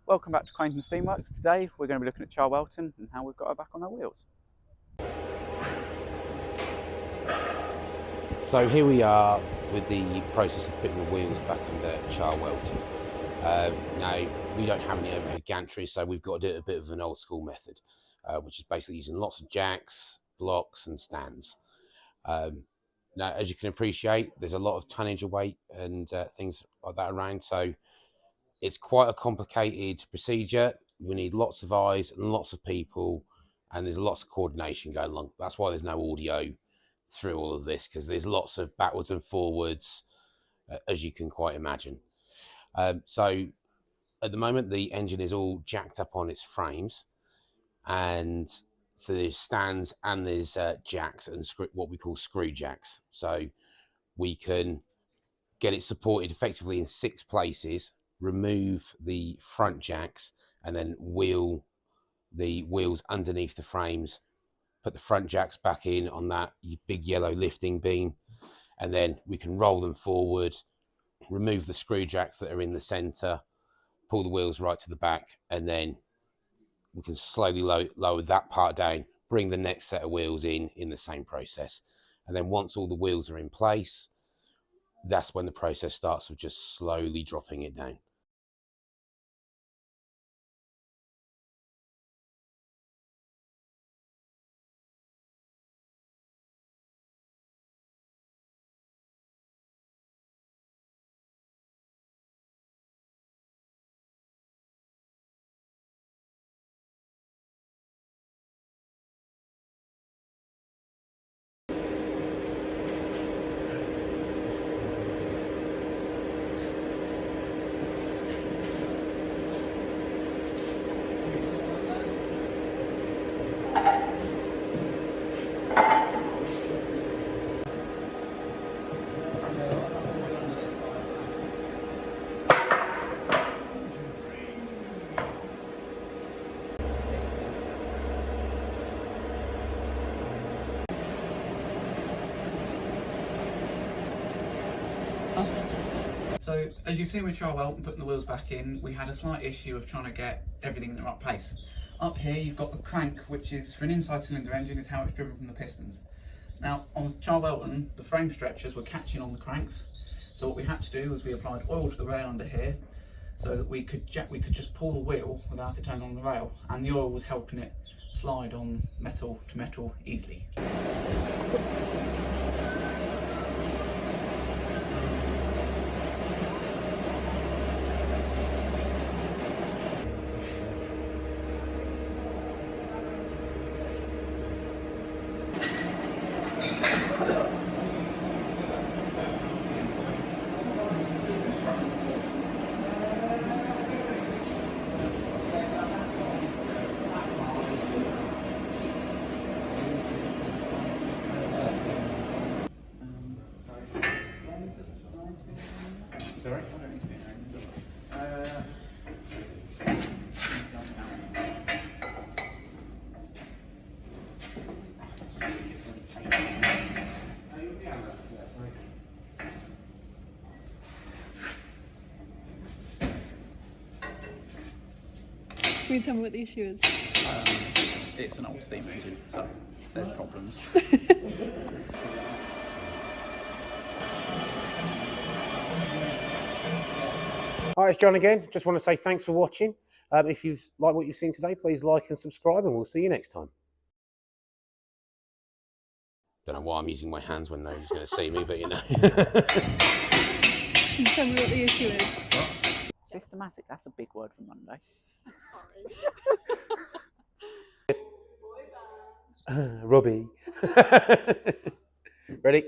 Welcome back to Cranes and Steamworks. Today we're going to be looking at Charwelton and how we've got her back on our wheels. So here we are with the process of putting the wheels back under Charwelton. Now we don't have any overhead gantries, so we've got to do it a bit of an old school method, which is basically using lots of jacks, blocks and stands. Now, as you can appreciate, there's a lot of tonnage of weight and things like that around, so it's quite a complicated procedure. We need lots of eyes and lots of people, and there's lots of coordination going along. That's why there's no audio through all of this, because there's lots of backwards and forwards, as you can quite imagine. So at the moment, the engine is all jacked up on its frames, and so there's stands and there's jacks and what we call screw jacks. So we can get it supported effectively in 6 places, remove the front jacks, and then wheel the wheels underneath the frames, put the front jacks back in on that big yellow lifting beam, and then we can roll them forward, remove the screw jacks that are in the center, pull the wheels right to the back, and then we can slowly lower that part down, bring the next set of wheels in the same process. And then once all the wheels are in place, that's when the process starts of just slowly dropping it down. So as you've seen with Charwelton putting the wheels back in, we had a slight issue of trying to get everything in the right place. Up here you've got the crank, which is for an inside cylinder engine, is how it's driven from the pistons. Now on Charwelton, the frame stretchers were catching on the cranks, so what we had to do was we applied oil to the rail under here so that we could just pull the wheel without it turning on the rail, and the oil was helping it slide on metal to metal easily. Sorry? I don't need to be Can you tell me what the issue is? It's an old steam engine, so there's problems. Hi, it's John again. Just want to say thanks for watching. If you've liked what you've seen today, please like and subscribe, and we'll see you next time. Don't know why I'm using my hands when nobody's going to see me, but you know. Can you tell me what the issue is? What? Systematic, that's a big word for Monday. Sorry. Robbie. Ready?